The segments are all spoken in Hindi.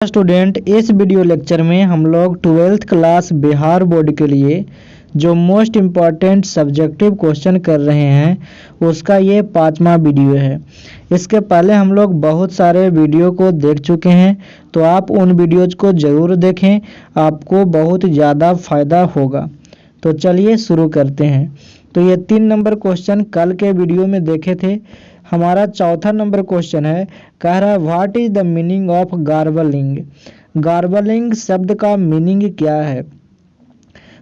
स्टूडेंट, इस वीडियो लेक्चर में हम लोग 12th क्लास बिहार बोर्ड के लिए जो मोस्ट इम्पॉर्टेंट सब्जेक्टिव क्वेश्चन कर रहे हैं उसका ये 5वां वीडियो है। इसके पहले हम लोग बहुत सारे वीडियो को देख चुके हैं, तो आप उन वीडियोज को ज़रूर देखें, आपको बहुत ज़्यादा फ़ायदा होगा। तो चलिए शुरू करते हैं। तो ये 3 नंबर क्वेश्चन कल के वीडियो में देखे थे। हमारा चौथा नंबर क्वेश्चन है, कह रहा है what is the meaning of garbling. Garbling शब्द का मीनिंग क्या है?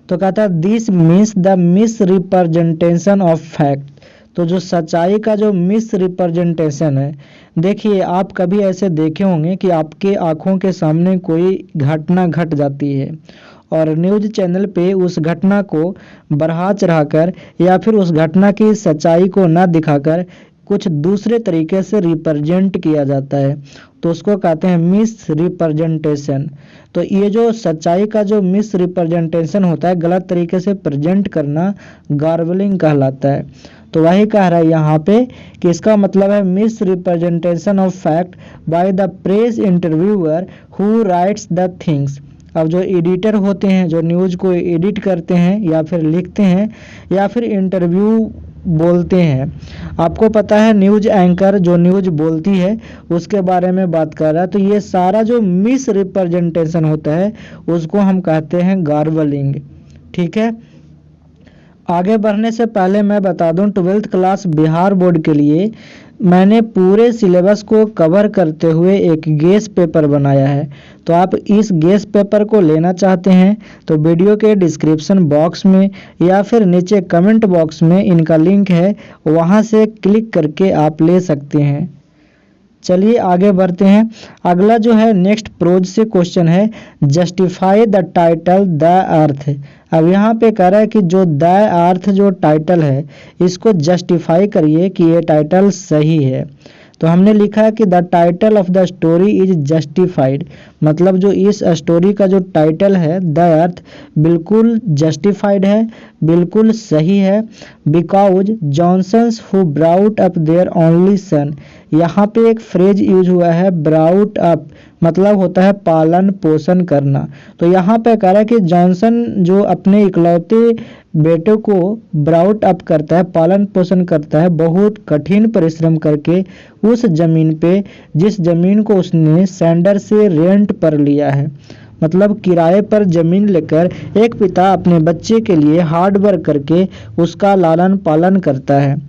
तो कहता है this means the misrepresentation of fact. तो जो सच्चाई का जो मिस रिप्रेजेंटेशन है, देखिए आप कभी ऐसे देखे होंगे कि आपके आंखों के सामने कोई घटना घट जाती है और न्यूज़ चैनल पे उस घटना को बढ़ा चढ़ाकर या फिर उस घटना की सच्चाई को ना दिखाकर कुछ दूसरे तरीके से रिप्रेजेंट किया जाता है, तो उसको कहते हैं मिस रिप्रेजेंटेशन। तो ये जो सच्चाई का जो मिस रिप्रेजेंटेशन होता है, गलत तरीके से प्रेजेंट करना, गार्बलिंग कहलाता है। तो वही कह रहा है यहाँ पे कि इसका मतलब है miss representation of fact by the press interviewer who rights the things. अब जो एडिटर होते हैं, जो न्यूज़ को एडिट करते हैं या फिर लिखते हैं या फिर इंटरव्यू बोलते हैं, आपको पता है न्यूज़ एंकर जो न्यूज़ बोलती है उसके बारे में बात कर रहा है। तो ये सारा जो मिस रिप्रेजेंटेशन होता है उसको हम कहते हैं गार्बलिंग। ठीक है, आगे बढ़ने से पहले मैं बता दूं 12th क्लास बिहार बोर्ड के लिए मैंने पूरे सिलेबस को कवर करते हुए एक गेस पेपर बनाया है। तो आप इस गेस पेपर को लेना चाहते हैं तो वीडियो के डिस्क्रिप्शन बॉक्स में या फिर नीचे कमेंट बॉक्स में इनका लिंक है, वहां से क्लिक करके आप ले सकते हैं। चलिए आगे बढ़ते हैं। अगला जो है नेक्स्ट प्रोज से क्वेश्चन है, justify the title the earth. अब यहाँ पे कह रहा है कि जो द अर्थ जो टाइटल है इसको जस्टिफाई करिए कि ये टाइटल सही है। तो हमने लिखा है कि the title of the story is justified, मतलब जो इस स्टोरी का जो टाइटल है द अर्थ बिल्कुल जस्टिफाइड है, बिल्कुल सही है। Because Johnsons who brought up their only son, यहाँ पे एक फ्रेज यूज हुआ है ब्राउट अप, मतलब होता है पालन पोषण करना। तो यहाँ पे कह रहा है कि जॉनसन जो अपने इकलौते बेटे को ब्राउट अप करता है, पालन पोषण करता है, बहुत कठिन परिश्रम करके उस जमीन पे जिस जमीन को उसने सेंडर से रेंट पर लिया है, मतलब किराए पर जमीन लेकर एक पिता अपने बच्चे के लिए हार्ड वर्क करके उसका लालन पालन करता है।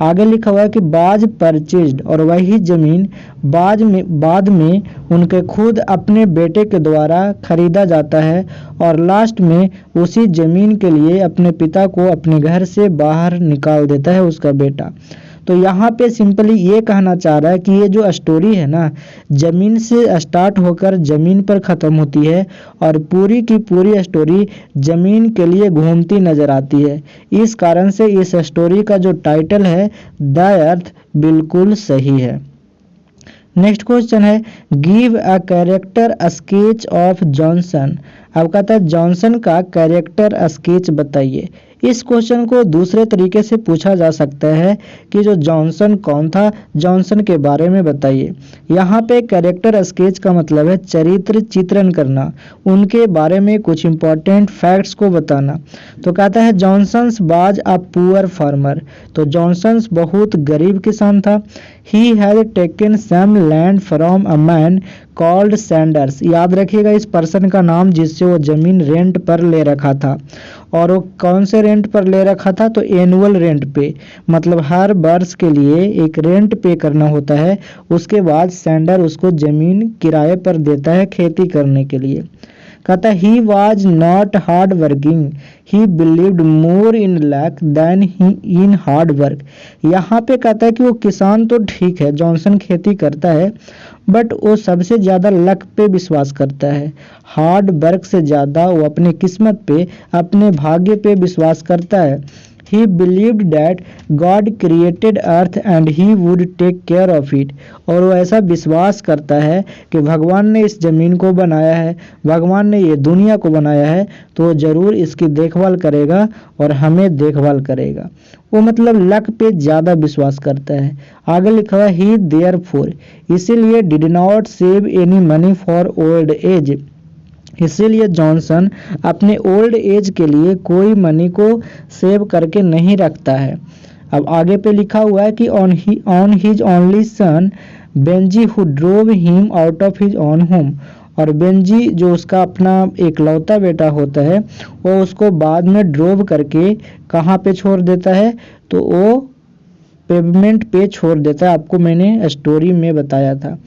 आगे लिखा हुआ है कि बाज परचेज्ड, और वही जमीन बाद में उनके खुद अपने बेटे के द्वारा खरीदा जाता है और लास्ट में उसी जमीन के लिए अपने पिता को अपने घर से बाहर निकाल देता है उसका बेटा। तो यहाँ पे सिंपली ये कहना चाह रहा है कि ये जो स्टोरी है ना, जमीन से स्टार्ट होकर जमीन पर ख़त्म होती है और पूरी की पूरी स्टोरी जमीन के लिए घूमती नजर आती है। इस कारण से इस स्टोरी का जो टाइटल है द अर्थ बिल्कुल सही है। नेक्स्ट क्वेश्चन है, give a character sketch of Johnson. अब कहता है जॉनसन का कैरेक्टर स्केच बताइए। इस क्वेश्चन को दूसरे तरीके से पूछा जा सकता है कि जो जॉनसन कौन था, जॉनसन के बारे में बताइए। यहाँ पे कैरेक्टर स्केच का मतलब है चरित्र चित्रण करना, उनके बारे में कुछ इंपॉर्टेंट फैक्ट्स को बताना। तो कहता है Johnsons was a poor farmer, तो जॉनसन्स बहुत गरीब किसान था। He had taken some land from a man called Sanders, याद रखिएगा इस पर्सन का नाम जिससे वो जमीन रेंट पर ले रखा था। और वो कौन से रेंट पर ले रखा था? तो एनुअल रेंट पे, मतलब हर वर्ष के लिए एक रेंट पे करना होता है। उसके बाद सैंडर उसको जमीन किराए पर देता है खेती करने के लिए। कहता he was not hard working, he believed more in luck than he in hard work. यहाँ पे कहता है कि वो किसान तो ठीक है, जॉनसन खेती करता है, बट वो सबसे ज़्यादा लक पे विश्वास करता है, हार्ड वर्क से ज़्यादा वो अपने किस्मत पे, अपने भाग्य पे विश्वास करता है। He believed that God created earth and he would take care of it. और वो ऐसा विश्वास करता है कि भगवान ने इस ज़मीन को बनाया है, भगवान ने ये दुनिया को बनाया है, तो वो ज़रूर इसकी देखभाल करेगा और हमें देखभाल करेगा। वो मतलब लक पे ज़्यादा विश्वास करता है। आगे लिखा हुआ ही देयरफॉर, इसीलिए did not save any money for old age, इसीलिए जॉनसन अपने ओल्ड एज के लिए कोई मनी को सेव करके नहीं रखता है। अब आगे पे लिखा हुआ है कि on his only son Benji who drove him out of his own home, और बेंजी जो उसका अपना एकलौता बेटा होता है वो उसको बाद में ड्रोव करके कहाँ पे छोड़ देता है, तो वो पेवमेंट पे छोड़ देता है। आपको मैंने स्टोरी में बताया था।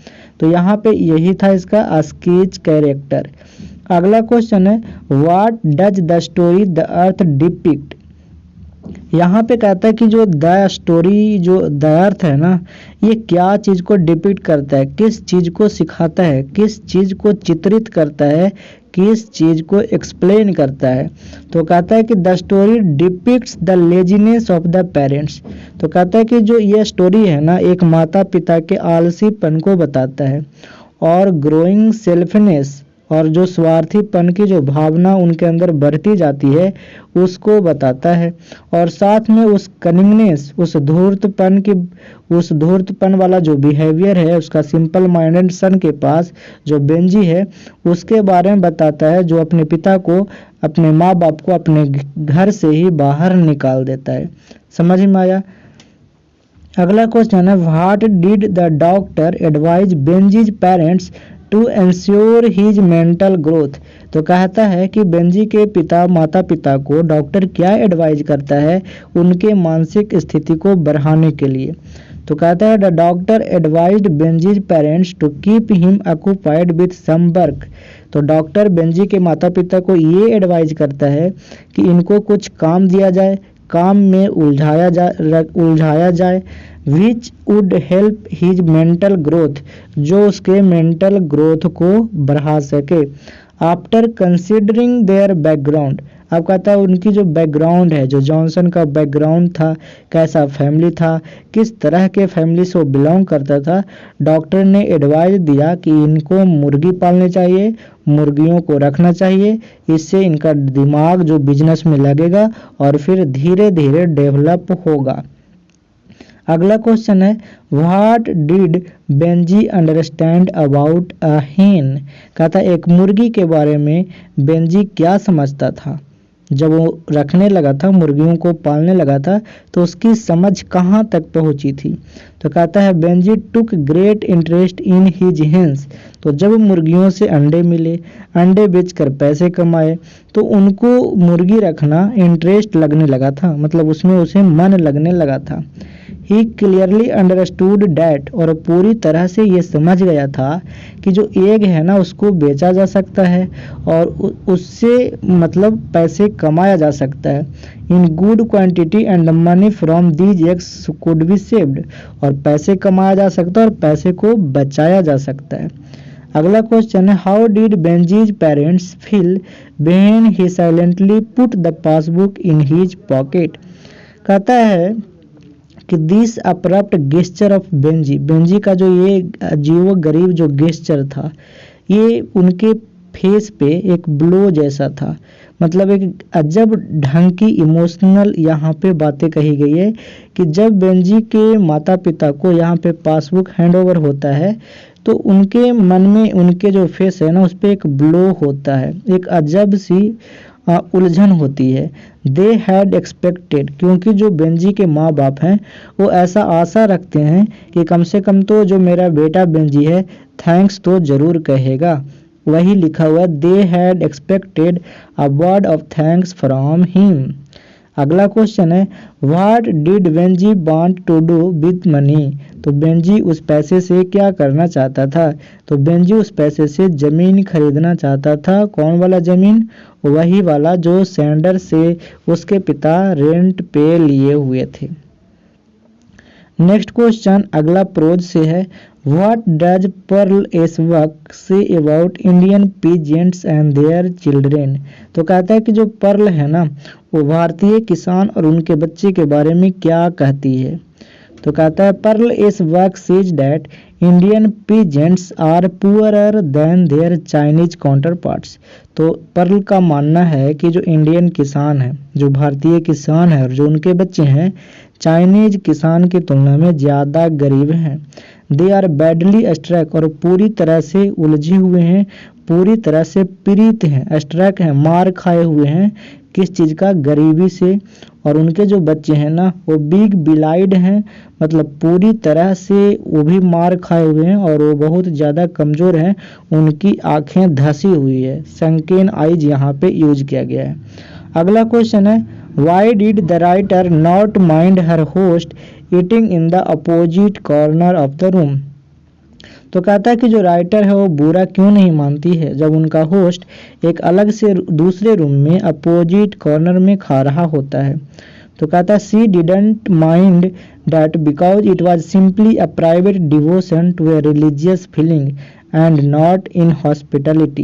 तो यहाँ पे यही था इसका स्केच कैरेक्टर। अगला क्वेश्चन है what does the story the earth depict. यहाँ पे कहता है कि जो द स्टोरी जो द अर्थ है ना, ये क्या चीज़ को डिपिक्ट करता है, किस चीज़ को सिखाता है, किस चीज़ को चित्रित करता है, किस चीज़ को एक्सप्लेन करता है। तो कहता है कि the story depicts the laziness of the parents. तो कहता है कि जो ये स्टोरी है ना, एक माता पिता के आलसीपन को बताता है और ग्रोइंग सेल्फनेस, और जो स्वार्थीपन की जो भावना उनके अंदर बढ़ती जाती है उसको बताता है, और साथ में उस कनिंगनेस, उस धूर्तपन वाला जो बिहेवियर है उसका सिंपल माइंडेड सन के पास जो बेंजी है उसके बारे में बताता है, जो अपने पिता को, अपने माँ बाप को अपने घर से ही बाहर निकाल देता है। समझ में आया। अगला क्वेश्चन है what did the doctor advise Benjie's parents to ensure his mental growth. तो कहता है कि बेंजी के माता पिता को डॉक्टर क्या एडवाइज करता है उनके मानसिक स्थिति को बढ़ाने के लिए। तो कहता है the doctor advised Benjie's parents to keep him occupied with some work. तो डॉक्टर बेंजी के माता पिता को ये एडवाइज करता है कि इनको कुछ काम दिया जाए, काम में उलझाया जाए which would help his mental growth, जो उसके मेंटल ग्रोथ को बढ़ा सके। आफ्टर कंसिडरिंग देयर बैकग्राउंड, अब कहता है उनकी जो बैकग्राउंड है, जो जॉनसन का बैकग्राउंड था, कैसा फैमिली था, किस तरह के फैमिली से वो बिलोंग करता था, डॉक्टर ने एडवाइस दिया कि इनको मुर्गी पालने चाहिए, मुर्गियों को रखना चाहिए, इससे इनका दिमाग जो बिजनेस में लगेगा और फिर धीरे धीरे डेवलप होगा। अगला क्वेश्चन है what did Benji understand about a हेन। कहता है एक मुर्गी के बारे में बेंजी क्या समझता था। जब वो रखने लगा था, मुर्गियों को पालने लगा था, तो उसकी समझ कहाँ तक पहुँची थी। तो कहता है Benji took great interest in his hens. तो जब मुर्गियों से अंडे मिले, अंडे बेचकर पैसे कमाए, तो उनको मुर्गी रखना इंटरेस्ट लगने लगा था, मतलब उसमें उसे मन लगने लगा था। ही क्लियरली अंडरस्टूड डैट, और पूरी तरह से ये समझ गया था कि जो एग है ना उसको बेचा जा सकता है और उससे मतलब पैसे कमाया जा सकता है। In good quantity and the money from these eggs could be saved, और पैसे कमाया जा सकता है और पैसे को बचाया जा सकता है। अगला क्वेश्चन है how did Benjie's parents feel when he silently put the passbook in his pocket. कहता है कि this abrupt gesture of Benjie का जो ये अजीबो गरीब जो गेस्चर था, ये उनके फेस पे एक ब्लो जैसा था, मतलब एक अजब ढंग की इमोशनल यहाँ पे बातें कही गई है कि जब बेंजी के माता पिता को यहाँ पे पासबुक हैंडओवर होता है तो उनके मन में, उनके जो फेस है ना उस पर एक ब्लो होता है, एक अजब सी उलझन होती है। दे हैड एक्सपेक्टेड, क्योंकि जो बेंजी के माँ बाप हैं वो ऐसा आशा रखते हैं कि कम से कम तो जो मेरा बेटा बेंजी है थैंक्स तो जरूर कहेगा। वही लिखा हुआ they had expected a word of thanks from him. अगला क्वेश्चन है what did Benji want to do with money. तो बेंजी उस पैसे से क्या करना चाहता था। तो बेंजी उस पैसे से जमीन खरीदना चाहता था। कौन वाला जमीन? वही वाला जो सैंडर से उसके पिता रेंट पे लिए हुए थे। नेक्स्ट क्वेश्चन अगला प्रोज से है what does Pearl S Buck say about Indian peasants and their children. तो कहता है कि जो पर्ल है ना, वो भारतीय किसान और उनके बच्चे के बारे में क्या कहती है। तो कहता है Pearl is work says that Indian peasants are poorer than their Chinese counterparts. तो पर्ल का मानना है कि जो इंडियन किसान है, जो भारतीय किसान है और जो उनके बच्चे हैं, चाइनीज किसान की तुलना में ज़्यादा गरीब हैं। दे आर बैडली स्ट्रक, और पूरी तरह से उलझे हुए हैं, पूरी तरह से पीड़ित हैं, स्ट्रक हैं, मार खाए हुए हैं। किस चीज़ का? गरीबी से। और उनके जो बच्चे हैं ना, वो बिग बिलाइड हैं, मतलब पूरी तरह से वो भी मार खाए हुए हैं और वो बहुत ज़्यादा कमज़ोर हैं, उनकी आंखें धसी हुई है। संकेन आइज यहाँ पे यूज किया गया है। अगला क्वेश्चन है why did the writer not mind her host eating in the opposite corner of the room. तो कहता है कि जो राइटर है वो बुरा क्यों नहीं मानती है जब उनका होस्ट एक अलग से दूसरे रूम में अपोजिट कॉर्नर में खा रहा होता है। तो कहता है she didn't mind that because it was simply a private devotion to a religious feeling and not in hospitality.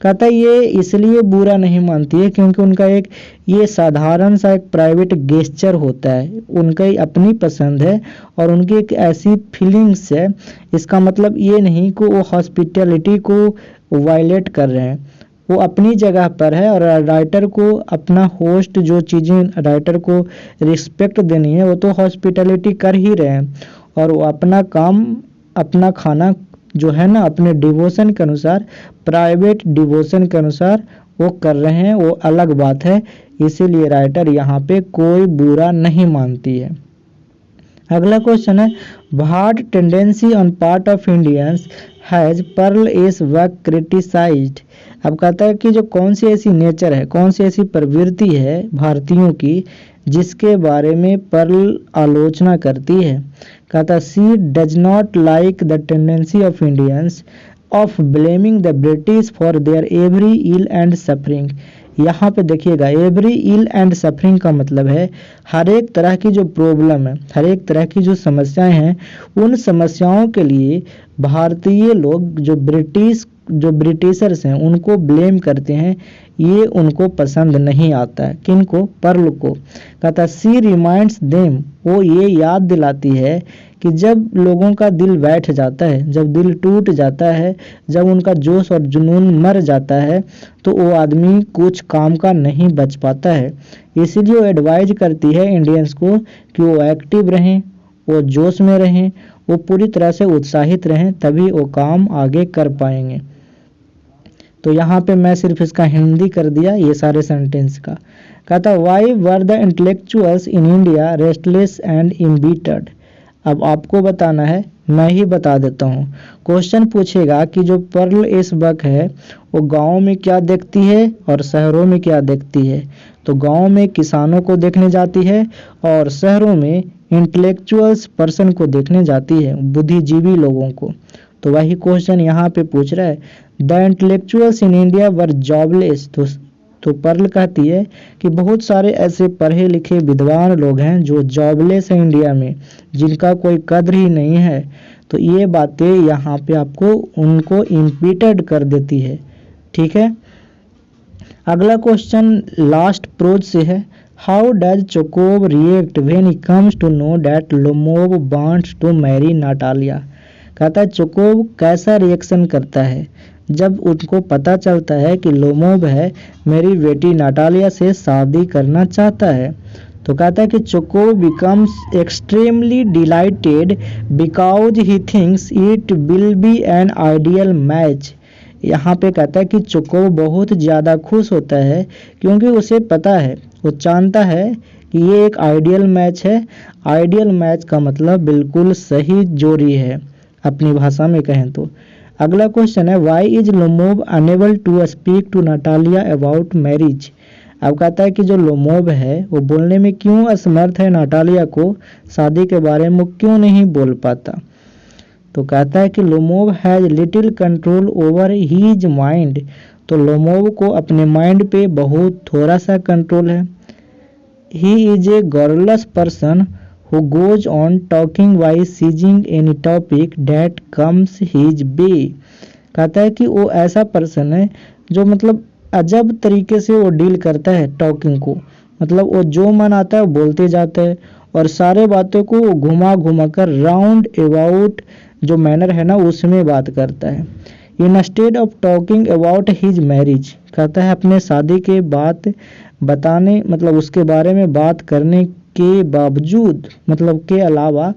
कहता है ये इसलिए बुरा नहीं मानती है क्योंकि उनका एक ये साधारण सा एक प्राइवेट गेस्चर होता है, उनका ही अपनी पसंद है और उनकी एक ऐसी फीलिंग्स है। इसका मतलब ये नहीं कि वो हॉस्पिटलिटी को वायलेट कर रहे हैं, वो अपनी जगह पर है और राइटर को अपना होस्ट जो चीज़ें राइटर को रिस्पेक्ट देनी है वो तो हॉस्पिटलिटी कर ही रहे हैं और वो अपना काम अपना खाना जो है ना अपने डिवोशन के अनुसार, प्राइवेट डिवोशन के अनुसार वो कर रहे हैं, वो अलग बात है। इसीलिए राइटर यहाँ पे कोई बुरा नहीं मानती है। अगला क्वेश्चन है what tendency on part of Indians has Pearl is work criticised. अब कहता है कि जो कौन सी ऐसी नेचर है, कौन सी ऐसी प्रवृत्ति है भारतीयों की जिसके बारे में पर्ल आलोचना करती है। कहता है she does not like the tendency of Indians of blaming the British for their every ill and suffering. यहाँ पे देखिएगा एवरी इल एंड सफरिंग का मतलब है हर एक तरह की जो प्रॉब्लम है, हर एक तरह की जो समस्याएं हैं, उन समस्याओं के लिए भारतीय लोग जो ब्रिटिशर्स हैं उनको ब्लेम करते हैं। ये उनको पसंद नहीं आता है। किनको? पर्ल को। कहता सी रिमाइंड्स देम, वो ये याद दिलाती है कि जब लोगों का दिल बैठ जाता है, जब दिल टूट जाता है, जब उनका जोश और जुनून मर जाता है तो वो आदमी कुछ काम का नहीं बच पाता है। इसीलिए वो एडवाइज करती है इंडियंस को कि वो एक्टिव रहें, वो जोश में रहें, वो पूरी तरह से उत्साहित रहें, तभी वो काम आगे कर पाएंगे। तो यहाँ पे मैं सिर्फ इसका हिंदी कर दिया ये सारे सेंटेंस का। कहता why were the intellectuals in India restless and embittered. अब आपको बताना है, मैं ही बता देता हूँ। क्वेश्चन पूछेगा कि जो पर्ल इस बक है वो गाँव में क्या देखती है और शहरों में क्या देखती है। तो गाँव में किसानों को देखने जाती है और शहरों में इंटेलेक्चुअल्स पर्सन को देखने जाती है, बुद्धिजीवी लोगों को। तो वही क्वेश्चन यहाँ पे पूछ रहा है the intellectuals in India were jobless. तो पर्ल कहती है कि बहुत सारे ऐसे पढ़े लिखे विद्वान लोग हैं जो जॉबलेस हैं इंडिया में, जिनका कोई कद्र ही नहीं है। तो ये बातें यहाँ पे आपको उनको इम्पीटेड कर देती है। ठीक है। अगला क्वेश्चन लास्ट प्रोज से है how does Chubukov react when he comes to know that Lomov wants to marry Natalia. कहता है चोकोव कैसा रिएक्शन करता है जब उनको पता चलता है कि लोमोव है मेरी बेटी नाटालिया से शादी करना चाहता है। तो कहता है कि Chubukov becomes extremely delighted because he thinks it will be an ideal match. यहाँ पे कहता है कि चोकोव बहुत ज़्यादा खुश होता है क्योंकि उसे पता है, वो जानता है कि ये एक आइडियल मैच है। आइडियल मैच का मतलब बिल्कुल सही जोड़ी है अपनी भाषा में कहें तो। अगला क्वेश्चन है why is Lomov unable to speak to Natalia about marriage. अब कहता है कि जो लोमोव है वो बोलने में क्यों असमर्थ है, नाटालिया को शादी के बारे में क्यों नहीं बोल पाता। तो कहता है कि Lomov has little control over his mind. तो लोमोव को अपने माइंड पे बहुत थोड़ा सा कंट्रोल है। He is a garrulous person who goes on talking by seizing any topic that comes his way. कहता है कि वो ऐसा पर्सन है जो मतलब अजब तरीके से वो डील करता है टॉकिंग को, मतलब वो जो मन आता है वो बोलते जाता है और सारे बातों को वो घुमा घुमा कर राउंड अबाउट जो मैनर है ना उसमें बात करता है। Instead of talking about his marriage, कहता है अपने शादी के बात बताने मतलब उसके बारे में बात करने के बावजूद मतलब के अलावा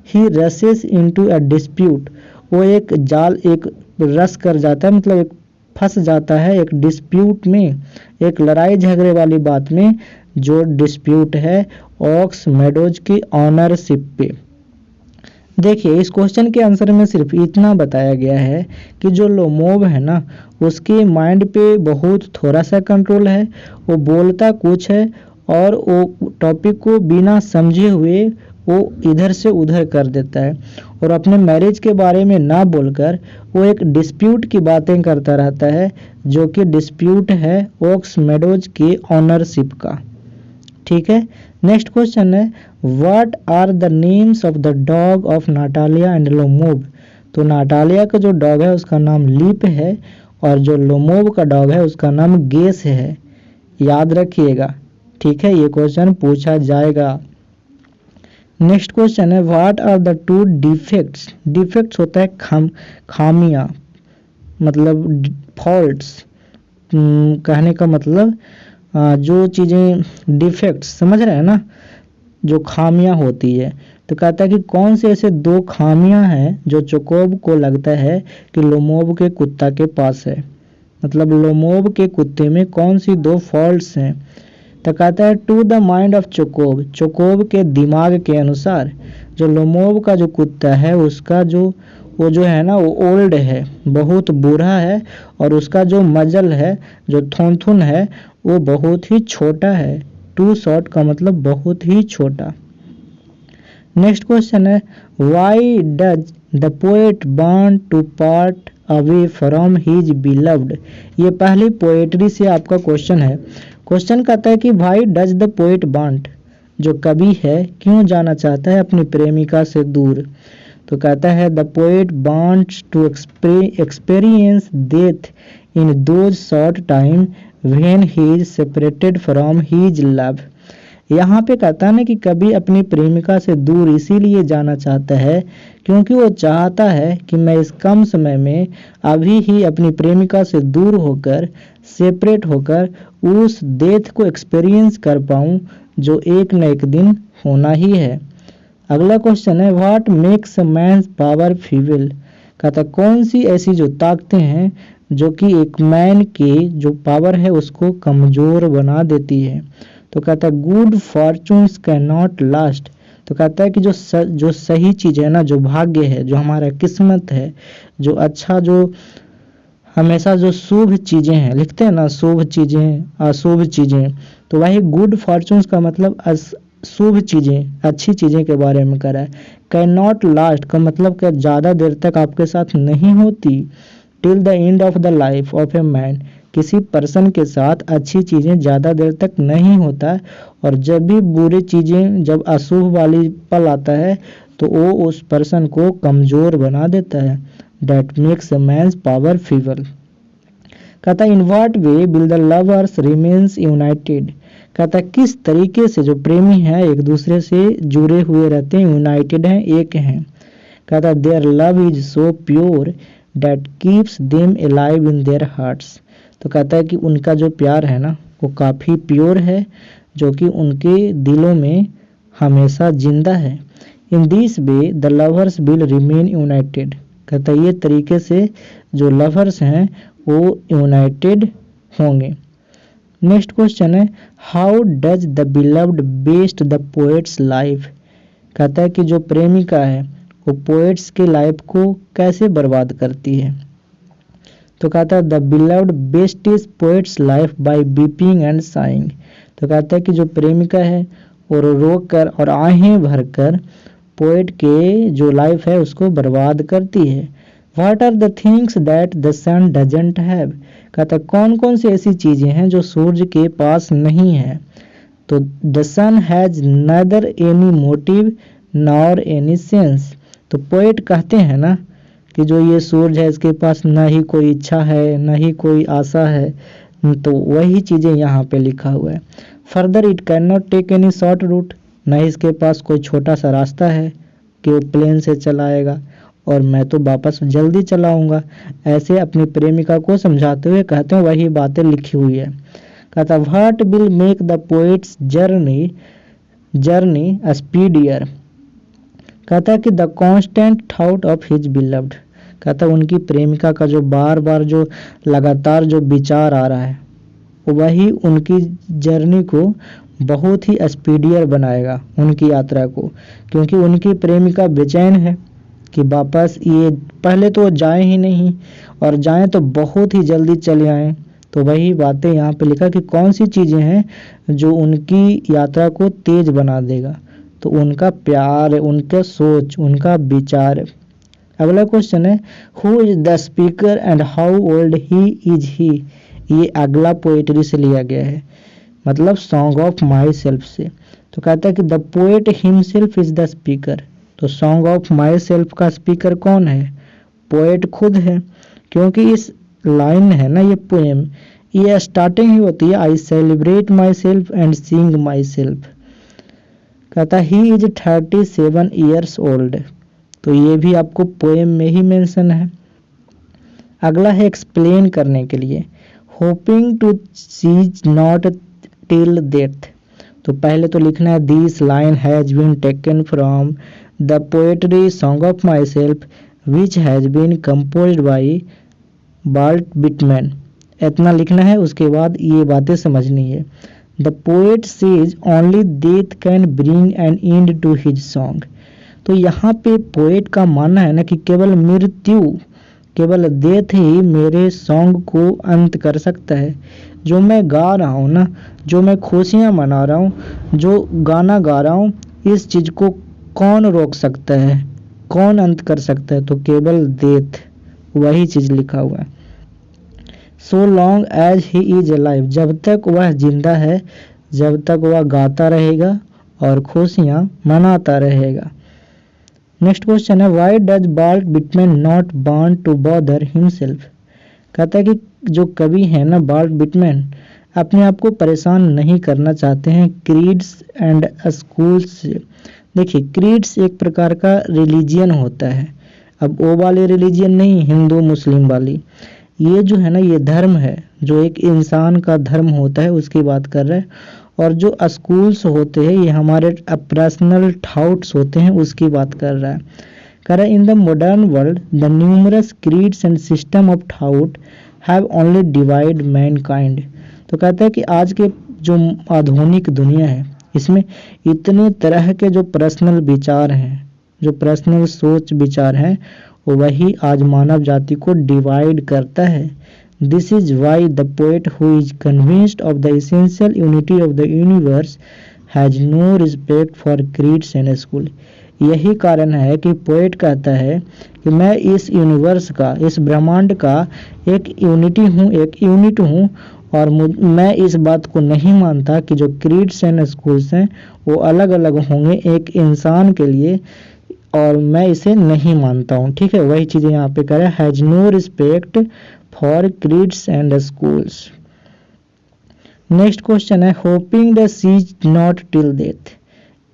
ही रसेस इनटू अ डिस्प्यूट, वो एक रस कर जाता है मतलब एक फंस जाता है एक डिस्प्यूट में, एक लड़ाई झगड़े वाली बात में, जो डिस्प्यूट है ऑक्स मेडोज की ऑनरशिप पे। देखिए इस क्वेश्चन के आंसर में सिर्फ इतना बताया गया है कि जो लोमोव है ना उसके माइंड पे बहुत थोड़ा सा कंट्रोल है, वो बोलता कुछ है और वो टॉपिक को बिना समझे हुए वो इधर से उधर कर देता है और अपने मैरिज के बारे में ना बोलकर वो एक डिस्प्यूट की बातें करता रहता है, जो कि डिस्प्यूट है ओक्स मेडोज की ऑनरशिप का। ठीक है, नेक्स्ट क्वेश्चन है what are the names of the dog of Natalia and Lomov. तो नाटालिया का जो डॉग है उसका नाम लीप है और जो लोमोव का डॉग है उसका नाम गेस है, याद रखिएगा। ठीक है, ये क्वेश्चन पूछा जाएगा। नेक्स्ट क्वेश्चन है what are the two defects. Defects होता है खामियां मतलब फॉल्ट्स, कहने का मतलब जो चीज़ें डिफेक्ट्स समझ रहे हैं ना, जो खामियां होती है। तो कहता है कि कौन से ऐसे दो खामियां हैं जो चोकोब को लगता है कि लोमोव के कुत्ता के पास है, मतलब लोमोव के कुत्ते में कौन सी दो फॉल्ट्स हैं। तो कहता है टू द माइंड ऑफ चोकोब, चोकोब के दिमाग के अनुसार जो लोमोव का जो कुत्ता है उसका वो जो है ना वो ओल्ड है, बहुत बूढ़ा है और उसका जो मजल है जो थोंथुन है वो बहुत ही छोटा है। टू शॉर्ट का मतलब बहुत ही छोटा। नेक्स्ट क्वेश्चन है why does the poet want to part away from his beloved. ये पहली पोएट्री से आपका क्वेश्चन है। क्वेश्चन कहता है कि why does the poet want, जो कवि है क्यों जाना चाहता है अपनी प्रेमिका से दूर। तो कहता है the poet wants to experience death in those short time when he is separated from his love. यहाँ पे कहता है ना कि कभी अपनी प्रेमिका से दूर इसीलिए जाना चाहता है क्योंकि वो चाहता है कि मैं इस कम समय में अभी ही अपनी प्रेमिका से दूर होकर सेपरेट होकर उस डेथ को एक्सपीरियंस कर पाऊँ जो एक न एक दिन होना ही है। अगला क्वेश्चन है what makes a man's power feeble. कहता कौन सी ऐसी जो ताकतें हैं जो कि एक मैन के जो पावर है उसको कमज़ोर बना देती है। तो कहता है good fortunes can not last. तो कहता है कि जो सही चीज़ है ना, जो भाग्य है, जो हमारा किस्मत है, जो अच्छा जो हमेशा जो शुभ चीज़ें हैं, लिखते हैं ना शुभ चीज़ें अशुभ चीज़ें, तो वही गुड फॉर्चून्स का मतलब शुभ चीज़ें अच्छी चीज़ें के बारे में करा है। कैन नॉट लास्ट का मतलब क्या ज़्यादा देर तक आपके साथ नहीं होती। Till the end of the life of a man, किसी पर्सन के साथ अच्छी चीज़ें ज़्यादा देर तक नहीं होता और जब भी बुरी चीज़ें जब अशुभ वाली पल आता है तो वो उस पर्सन को कमज़ोर बना देता है। That makes a man's power feeble. कहता in what way will the lovers remains united. कहता किस तरीके से जो प्रेमी हैं एक दूसरे से जुड़े हुए रहते हैं, यूनाइटेड हैं, एक हैं। कहता their love is so pure that keeps them alive in their hearts. तो कहता है कि उनका जो प्यार है ना वो काफ़ी प्योर है जो कि उनके दिलों में हमेशा जिंदा है। In this way the lovers will remain United. कहता ये तरीके से जो लवर्स हैं वो यूनाइटेड होंगे। नेक्स्ट क्वेश्चन है how does the beloved best the poets life. कहता है कि जो प्रेमिका है वो पोएट्स के लाइफ को कैसे बर्बाद करती है। तो कहता है the beloved best is poet's life by weeping and sighing. तो कहता है कि जो प्रेमिका है वो रो कर और आहें भरकर पोएट के जो लाइफ है उसको बर्बाद करती है। What are the things that the sun doesn't have. कहता कौन कौन सी ऐसी चीज़ें हैं जो सूर्य के पास नहीं है। तो द सन हैज़ नदर any motive nor any sense. तो पोएट कहते हैं ना कि जो ये सूरज है इसके पास ना ही कोई इच्छा है ना ही कोई आशा है, तो वही चीज़ें यहाँ पे लिखा हुआ है। Further it can not take any short route, ना ही इसके पास कोई छोटा सा रास्ता है कि वो प्लेन से चलाएगा और मैं तो वापस जल्दी चलाऊंगा। ऐसे अपनी प्रेमिका को समझाते हुए कहते हैं वही बातें लिखी हुई है। कहता what will make the poet's journey speedier. कहता है कि the constant thought of his beloved. कहता है उनकी प्रेमिका का जो बार बार जो लगातार जो विचार आ रहा है वही उनकी जर्नी को बहुत ही स्पीडियर बनाएगा, उनकी यात्रा को, क्योंकि उनकी प्रेमिका बेचैन है कि वापस ये पहले तो जाए ही नहीं और जाएं तो बहुत ही जल्दी चले आएँ। तो वही बातें यहाँ पे लिखा कि कौन सी चीज़ें हैं जो उनकी यात्रा को तेज बना देगा, तो उनका प्यार, उनका सोच, उनका विचार। अगला क्वेश्चन है who is the speaker and how old he is he. ये अगला पोएट्री से लिया गया है, मतलब सॉन्ग ऑफ माई सेल्फ से। तो कहता है कि the poet himself is the speaker. तो सॉन्ग ऑफ माई सेल्फ का स्पीकर कौन है? पोएट खुद है, क्योंकि इस लाइन है ना ये पोएम, ये स्टार्टिंग ही होती है I celebrate myself and sing my self. कहता ही इज 37 ईयर्स ओल्ड। तो ये भी आपको पोएम में ही मेंशन है। अगला है एक्सप्लेन करने के लिए, hoping to cease not till death. तो पहले तो लिखना है this line has been taken from the poetry song of myself which has been composed by Walt Whitman. इतना लिखना है, उसके बाद ये बातें समझनी है। The poet says only death can bring an end to his song. तो यहाँ पे पोएट का मानना है ना कि केवल मृत्यु, केवल डेथ ही मेरे सॉन्ग को अंत कर सकता है। जो मैं गा रहा हूँ ना, जो मैं खुशियाँ मना रहा हूँ, जो गाना गा रहा हूँ, इस चीज़ को कौन रोक सकता है, कौन अंत कर सकता है? तो केवल डेथ, वही चीज़ लिखा हुआ है। So long as he is alive, जब तक वह जिंदा है, जब तक वह गाता रहेगा और खुशियाँ मनाता रहेगा। नेक्स्ट क्वेश्चन है why does Walt Whitman not want to bother himself. कहता है कि जो कवि है ना वाल्ट विटमैन, अपने आप को परेशान नहीं करना चाहते हैं क्रीड्स एंड स्कूल्स से। देखिए क्रीड्स एक प्रकार का रिलीजियन होता है, अब वो वाले रिलीजियन नहीं, हिंदू मुस्लिम वाली। ये जो है ना ये धर्म है, जो एक इंसान का धर्म होता है उसकी बात कर रहा है। और जो स्कूल्स होते हैं ये हमारे पर्सनल थाउट्स होते हैं उसकी बात कर रहा है। कह रहा है in the modern world the numerous creeds and system of thought have only divide Mankind. तो कहता है कि आज के जो आधुनिक दुनिया है इसमें इतने तरह के जो पर्सनल विचार हैं, जो पर्सनल सोच विचार हैं, वही आज मानव जाति को डिवाइड करता है। This is why the poet who is convinced of the essential unity of the universe has no respect for creeds and school। यही कारण है कि पोएट कहता है कि मैं इस यूनिवर्स का, इस ब्रह्मांड का एक यूनिटी हूँ, एक यूनिट हूँ, और मैं इस बात को नहीं मानता कि जो क्रीड्स एंड स्कूल्स हैं वो अलग अलग होंगे एक इंसान के लिए, और मैं इसे नहीं मानता हूँ। ठीक है, वही चीज़ें यहाँ पे कह रहा है, has no respect for creeds and schools. Next question है hoping the cease not till death.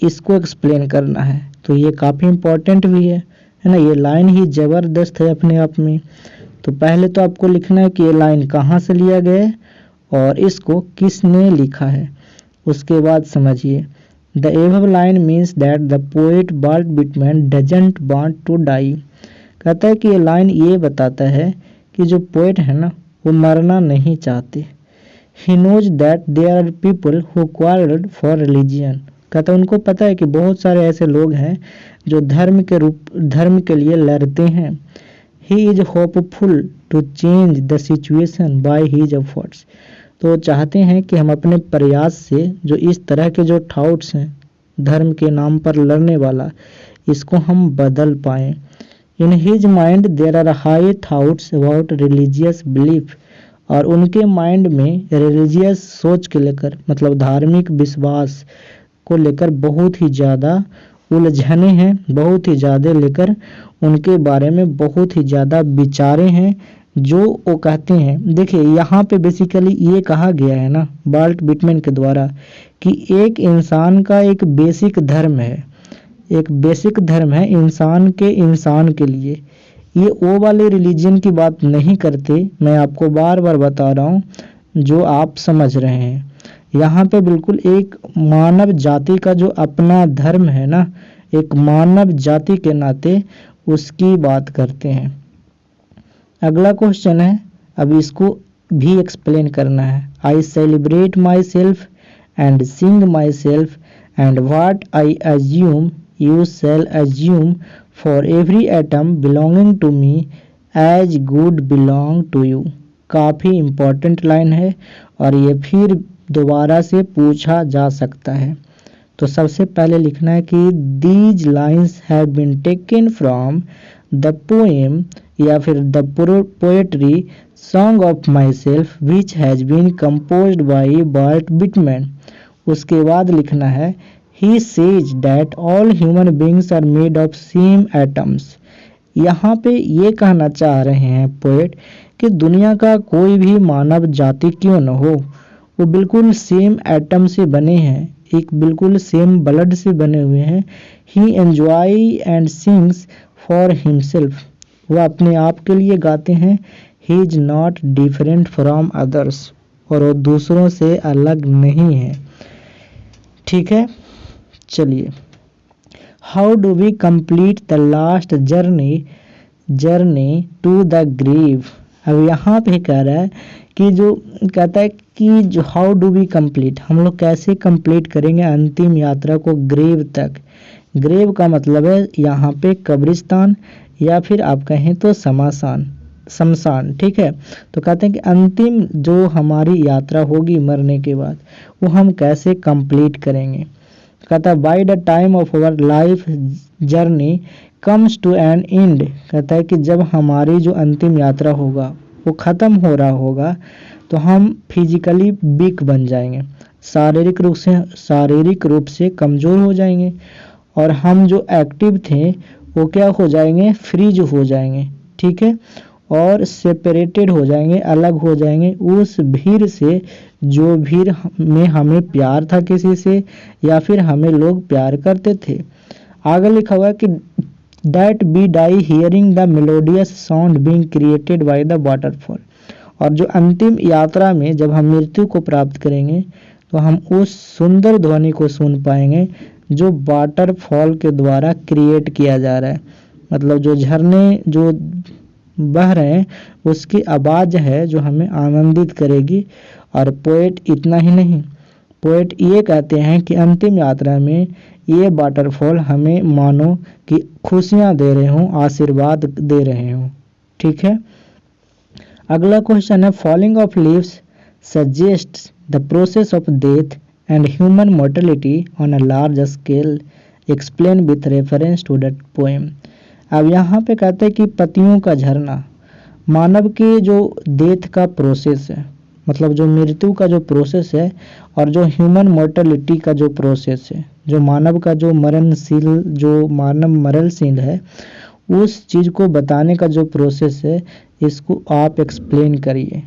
इसको एक्सप्लेन करना है, तो ये काफ़ी इंपॉर्टेंट भी है ना। ये लाइन ही ज़बरदस्त है अपने आप में। तो पहले तो आपको लिखना है कि ये लाइन कहाँ से लिया गया है और इसको किसने लिखा है, उसके बाद समझिए। The above line means that the poet Walt Whitman doesn't want to die. कहता है कि ये लाइन ये बताता है कि जो पोएट है ना वो मरना नहीं चाहते। He knows that there are people who quarrelled for religion. कहता है उनको पता है कि बहुत सारे ऐसे लोग हैं जो धर्म के लिए लड़ते हैं। He is hopeful to change the situation by his efforts. तो चाहते हैं कि हम अपने प्रयास से जो इस तरह के जो थाउट्स हैं धर्म के नाम पर लड़ने वाला, इसको हम बदल पाएँ। In his mind there are high thoughts about religious belief. और उनके माइंड में रिलीजियस सोच के लेकर, मतलब धार्मिक विश्वास को लेकर बहुत ही ज़्यादा उलझने हैं बहुत ही ज़्यादा लेकर उनके बारे में बहुत ही ज़्यादा विचारे हैं जो वो कहते हैं। देखिए यहाँ पे बेसिकली ये कहा गया है ना वाल्ट विटमैन के द्वारा कि एक इंसान का एक बेसिक धर्म है, एक बेसिक धर्म है इंसान के लिए। ये वो वाले रिलीजन की बात नहीं करते, मैं आपको बार बार बता रहा हूँ जो आप समझ रहे हैं। यहाँ पे बिल्कुल एक मानव जाति का जो अपना धर्म है ना, एक मानव जाति के नाते उसकी बात करते हैं। अगला क्वेश्चन है, अब इसको भी एक्सप्लेन करना है। I celebrate myself and sing myself and what I assume you shall assume for every atom belonging to me as good belong to you. काफ़ी इम्पोर्टेंट लाइन है और ये फिर दोबारा से पूछा जा सकता है। तो सबसे पहले लिखना है कि these lines have been taken from the poem या फिर the poetry song of myself which has been composed by Walt Whitman. उसके बाद लिखना है he says that all human beings are made of same atoms. यहाँ पे ये कहना चाह रहे हैं पोएट कि दुनिया का कोई भी मानव जाति क्यों न हो, वो बिल्कुल सेम एटम से बने हैं, एक बिल्कुल सेम ब्लड से बने हुए हैं। He enjoy and sings for himself, वह अपने आप के लिए गाते हैं। He is not different from others, और वो दूसरों से अलग नहीं है। ठीक है, चलिए। How do we complete the last journey to the grave. अब यहाँ पे कह रहा है कि जो कहता है कि जो हाउ डू वी कंप्लीट, हम लोग कैसे कंप्लीट करेंगे अंतिम यात्रा को ग्रेव तक। ग्रेव का मतलब है यहाँ पे कब्रिस्तान या फिर आप कहें तो शमशान। ठीक है, तो कहते हैं कि अंतिम जो हमारी यात्रा होगी मरने के बाद वो हम कैसे कंप्लीट करेंगे। कहता है by the time of our life journey comes to an end. कहता है कि जब हमारी जो अंतिम यात्रा होगा वो ख़त्म हो रहा होगा तो हम फिजिकली वीक बन जाएंगे, शारीरिक रूप से कमज़ोर हो जाएंगे, और हम जो एक्टिव थे वो क्या हो जाएंगे, फ्रीज हो जाएंगे। ठीक है, और सेपरेटेड हो जाएंगे, अलग हो जाएंगे उस भीड़ से जो भीड़ में हमें प्यार था किसी से या फिर हमें लोग प्यार करते थे। आगे लिखा हुआ है कि that we die hearing the melodious sound being created by the waterfall. और जो अंतिम यात्रा में जब हम मृत्यु को प्राप्त करेंगे तो हम उस सुंदर ध्वनि को सुन पाएंगे जो वाटरफॉल के द्वारा क्रिएट किया जा रहा है। मतलब जो झरने जो बह रहे हैं उसकी आवाज़ है जो हमें आनंदित करेगी। और पोएट इतना ही नहीं, पोएट ये कहते हैं कि अंतिम यात्रा में ये वाटरफॉल हमें मानो कि खुशियाँ दे रहे हों, आशीर्वाद दे रहे हों। ठीक है, अगला क्वेश्चन है falling of leaves suggests the process of death and human mortality on a large scale, explain with reference to that poem. अब यहाँ पे कहते हैं कि पत्तियों का झरना मानव के जो डेथ का प्रोसेस है, मतलब जो मृत्यु का जो प्रोसेस है, और जो ह्यूमन मोर्टेलिटी का जो प्रोसेस है, जो मानव का जो मानव मरणशील है, उस चीज़ को बताने का जो प्रोसेस है इसको आप एक्सप्लेन करिए।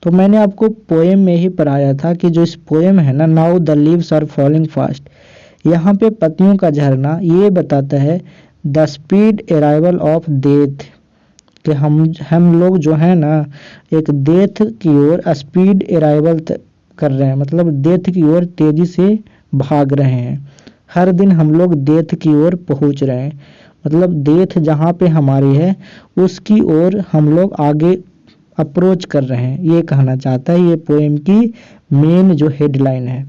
तो मैंने आपको पोएम में ही पढ़ाया था कि जो इस पोएम है ना, now the leaves are falling fast, यहाँ पे पत्तियों का झरना ये बताता है the speed arrival of death, कि हम लोग जो है ना एक डेथ की ओर स्पीड अराइवल कर रहे हैं, मतलब डेथ की ओर तेजी से भाग रहे हैं। हर दिन हम लोग डेथ की ओर पहुंच रहे हैं, मतलब डेथ जहाँ पे हमारी है उसकी ओर हम लोग आगे अप्रोच कर रहे हैं, ये कहना चाहता है ये पोएम की मेन जो हेडलाइन है।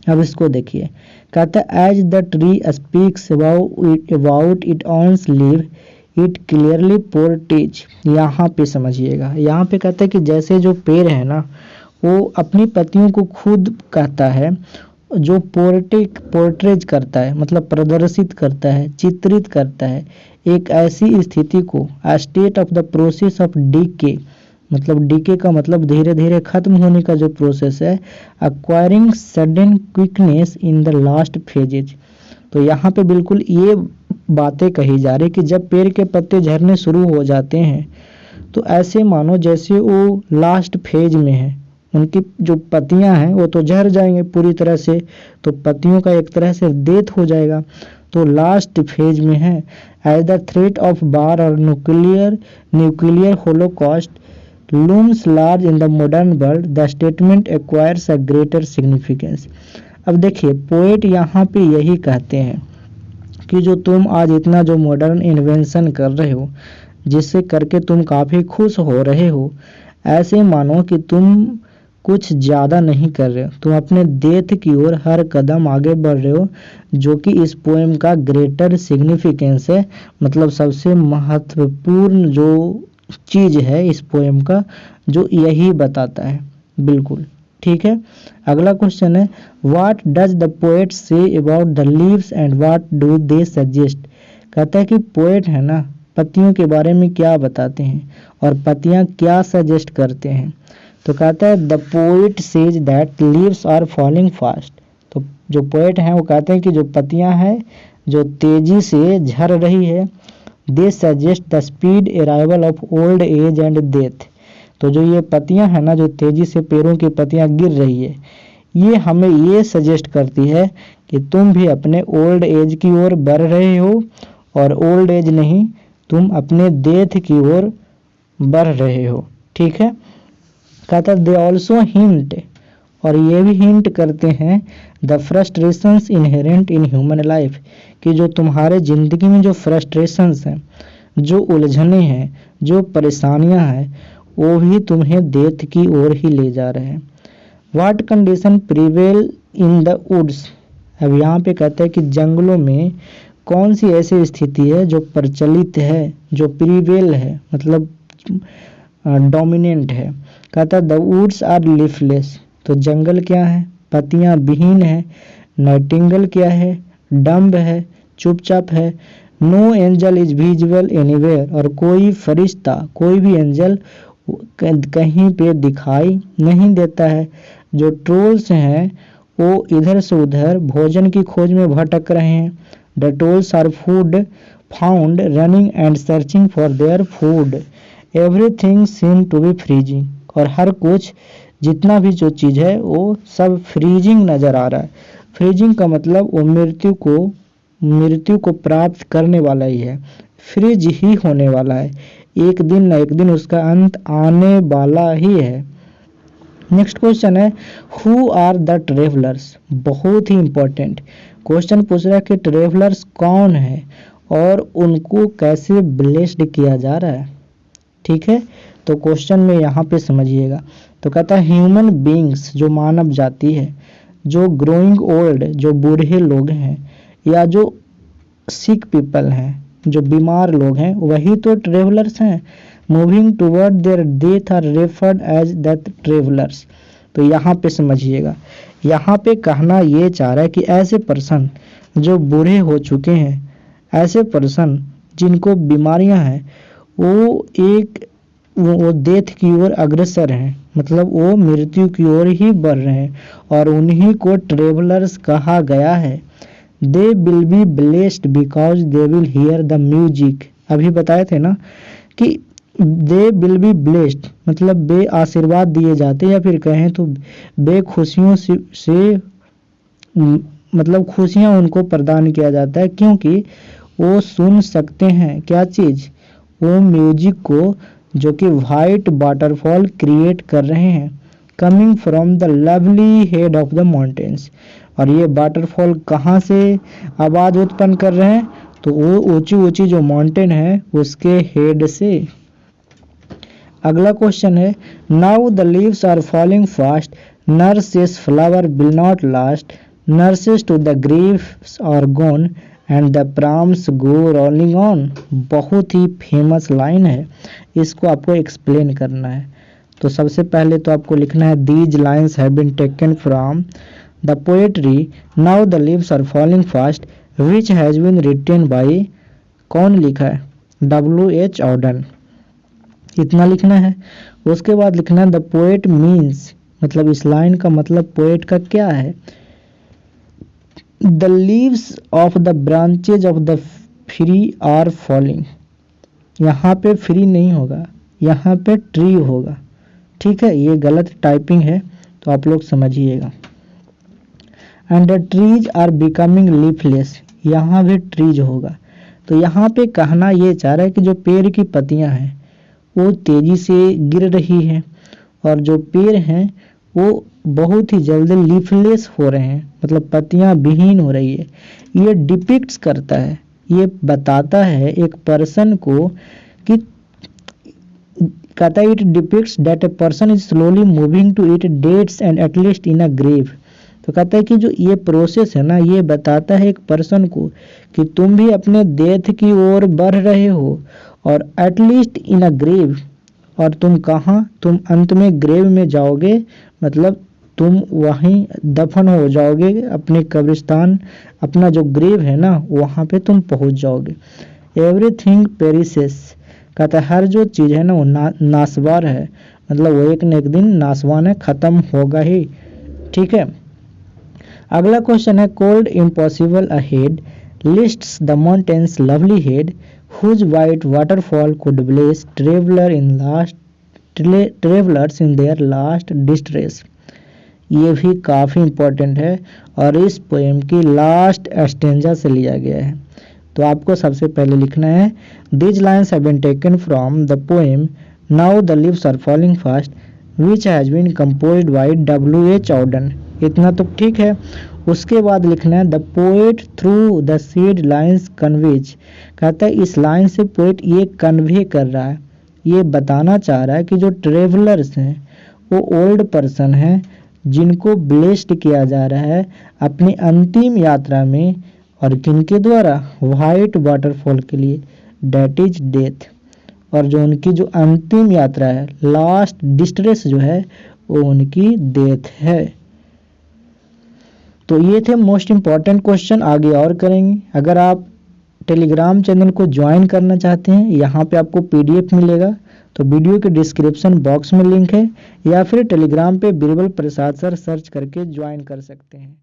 अब इसको देखिए, कहता है as the tree speaks about it owns leave it clearly portrays. यहाँ पे समझिएगा, यहाँ पे कहता है कि जैसे जो पेड़ है ना वो अपनी पत्तियों को खुद कहता है, जो पोर्ट्रेज करता है, मतलब प्रदर्शित करता है, चित्रित करता है एक ऐसी स्थिति को, state of the process of decay, मतलब डीके का मतलब धीरे धीरे खत्म होने का जो प्रोसेस है, acquiring sudden quickness in the last phases, तो यहाँ पे बिल्कुल ये बातें कही जा रही कि जब पेड़ के पत्ते झड़ने शुरू हो जाते हैं तो ऐसे मानो जैसे वो लास्ट फेज में है, उनकी जो पत्तियां हैं वो तो झड़ जाएंगे पूरी तरह से, तो पत्तियों का एक तरह से डेथ हो जाएगा, तो लास्ट फेज में है। As the threat of war और nuclear holocaust looms large in the modern world, the statement acquires a greater significance। अब देखिए पोएट यहाँ पे यही कहते हैं कि जो तुम आज इतना जो मॉडर्न इन्वेंशन कर रहे हो, जिससे करके तुम काफ़ी खुश हो रहे हो, ऐसे मानो कि तुम कुछ ज़्यादा नहीं कर रहे हो, तुम अपने डेथ की ओर हर कदम आगे बढ़ रहे हो, जो कि इस पोएम का ग्रेटर सिग्निफिकेंस है, मतलब सबसे महत्वपूर्ण जो चीज़ है इस पोएम का, जो यही बताता है। बिल्कुल ठीक है। अगला क्वेश्चन है what does the poet say about the leaves and what do they suggest. कहता है कि पोएट है ना पत्तियों के बारे में क्या बताते हैं और पत्तियां क्या सजेस्ट करते हैं। तो कहता है the poet says that leaves are falling fast. तो जो पोएट हैं वो कहते हैं कि जो पत्तियां हैं जो तेजी से झड़ रही है, they suggest the speed arrival of old age and death. तो जो ये पत्तियां हैं ना जो तेजी से पेड़ों की पत्तियां गिर रही है, ये हमें ये सजेस्ट करती है कि तुम भी अपने ओल्ड एज की ओर बढ़ रहे हो, और ओल्ड एज नहीं, तुम अपने डेथ की ओर बढ़ रहे हो। ठीक है। कहता दे ऑल्सो हिंट, और ये भी हिंट करते हैं the frustrations inherent in human life, कि जो तुम्हारे ज़िंदगी में जो फ्रस्ट्रेशंस हैं, जो उलझने हैं, जो परेशानियां हैं, वो भी तुम्हें डेथ की ओर ही ले जा रहे हैं। What condition prevail in the woods. अब यहाँ पे कहते हैं कि जंगलों में कौन सी ऐसी स्थिति है जो प्रचलित है, जो प्रिवेल है, मतलब डोमिनेंट है। कहता है द वुड्स आर लीफलेस। तो जंगल क्या है, पत्तियां विहीन है। नाइटिंगेल क्या है, डम्ब है, चुपचाप है। No angel is visible anywhere, और कोई फरिश्ता, कोई भी एंजल कहीं पे दिखाई नहीं देता है। जो ट्रोल्स हैं वो इधर से उधर भोजन की खोज में भटक रहे हैं। The trolls are food found running and searching for their food. Everything seem to be freezing, और हर कुछ जितना भी जो चीज़ है वो सब फ्रीजिंग नज़र आ रहा है। फ्रीजिंग का मतलब वो मृत्यु को प्राप्त करने वाला ही है, फ्रीज ही होने वाला है, एक दिन न एक दिन उसका अंत आने वाला ही है। नेक्स्ट क्वेश्चन है हु आर द ट्रेवलर्स। बहुत ही इंपॉर्टेंट क्वेश्चन पूछ रहा है कि ट्रेवलर्स कौन है और उनको कैसे ब्लेस्ड किया जा रहा है। ठीक है, तो क्वेश्चन में यहाँ पे समझिएगा। तो कहता है ह्यूमन बीइंग्स, जो मानव जाति है, जो ग्रोइंग ओल्ड, जो बूढ़े लोग हैं, या जो सिक पीपल हैं, जो बीमार लोग हैं, वही तो ट्रेवलर्स हैं। Moving toward their death are referred as the travellers. तो यहाँ पे समझिएगा, यहाँ पे कहना ये चाह रहा है कि ऐसे पर्सन जो बूढ़े हो चुके हैं, ऐसे पर्सन जिनको बीमारियां हैं, वो डेथ की ओर अग्रसर हैं, मतलब वो मृत्यु की ओर ही बढ़ रहे हैं, और उन्हीं को ट्रेवलर्स कहा गया है। They will be blessed because they will hear the music. अभी बताए थे ना कि दे विल बी ब्लेस्ड मतलब बे आशीर्वाद दिए जाते, या फिर कहें तो बे खुशियों से मतलब खुशियां उनको प्रदान किया जाता है, क्योंकि वो सुन सकते हैं क्या चीज़, वो म्यूजिक को, जो कि वाइट वाटरफॉल क्रिएट कर रहे हैं coming from the lovely head of the mountains. और ये वाटरफॉल कहाँ से आवाज़ उत्पन्न कर रहे हैं, तो वो ऊंची ऊंची जो माउंटेन है उसके हेड से। अगला क्वेश्चन है now the leaves are falling fast, nurse's flower will not last, nurses to the graves are gone and the prams go rolling on. बहुत ही फेमस लाइन है, इसको आपको एक्सप्लेन करना है। तो सबसे पहले तो आपको लिखना है these lines have been taken from the poetry now the leaves are falling fast which has been written by, कौन लिखा है, W.H. ऑडन, इतना लिखना है। उसके बाद लिखना है द पोएट मीन्स, मतलब इस लाइन का मतलब पोएट का क्या है। The leaves of the branches of the free are falling. यहाँ पे फ्री नहीं होगा, यहाँ पे ट्री होगा। ठीक है, ये गलत टाइपिंग है तो आप लोग समझिएगा। And the trees are becoming leafless, यहाँ भी ट्रीज होगा। तो यहाँ पे कहना ये चाह रहा है कि जो पेड़ की पत्तियाँ हैं वो तेजी से गिर रही हैं और जो पेड़ हैं वो बहुत ही जल्दी लीफलेस हो रहे हैं, मतलब पत्तियाँ विहीन हो रही है। ये डिपिक्ट्स करता है, ये बताता है एक पर्सन को कि कहता है it depicts that a person is slowly moving to its death's end at last in a grave. तो कहता है कि जो ये प्रोसेस है ना, ये बताता है एक पर्सन को कि तुम भी अपने डेथ की ओर बढ़ रहे हो और एटलीस्ट इन अ ग्रेव। और तुम कहाँ, तुम अंत में ग्रेव में जाओगे, मतलब तुम वहीं दफन हो जाओगे, अपने कब्रिस्तान, अपना जो ग्रेव है ना वहाँ पे तुम पहुँच जाओगे। एवरीथिंग पेरिसेस, कहता है हर जो चीज़ है ना वो नासवार है, मतलब वो एक न एक दिन नासवान है, ख़त्म होगा ही। ठीक है, अगला क्वेश्चन है cold impossible ahead lifts the mountain's lovely head whose white waterfall could bless travellers in their last distress. ये भी काफ़ी इम्पोर्टेंट है और इस पोएम की लास्ट स्टेंजा से लिया गया है। तो आपको सबसे पहले लिखना है these lines have been taken from the poem now the leaves are falling fast which has been composed by W.H. Auden। इतना तो ठीक है। उसके बाद लिखना है the poet through the seed lines conveys, कहता है इस लाइन से पोएट ये कन्वे कर रहा है, ये बताना चाह रहा है कि जो ट्रेवलर्स हैं वो ओल्ड पर्सन हैं जिनको ब्लेस्ड किया जा रहा है अपनी अंतिम यात्रा में, और किनके द्वारा, वाइट वाटरफॉल के लिए, डेट इज डेथ। और जो उनकी जो अंतिम यात्रा है, लास्ट डिस्ट्रेस जो है वो उनकी डेथ है। तो ये थे मोस्ट इम्पॉर्टेंट क्वेश्चन, आगे और करेंगे। अगर आप टेलीग्राम चैनल को ज्वाइन करना चाहते हैं, यहाँ पे आपको PDF मिलेगा, तो वीडियो के डिस्क्रिप्शन बॉक्स में लिंक है, या फिर टेलीग्राम पे बीरबल प्रसाद सर सर्च करके ज्वाइन कर सकते हैं।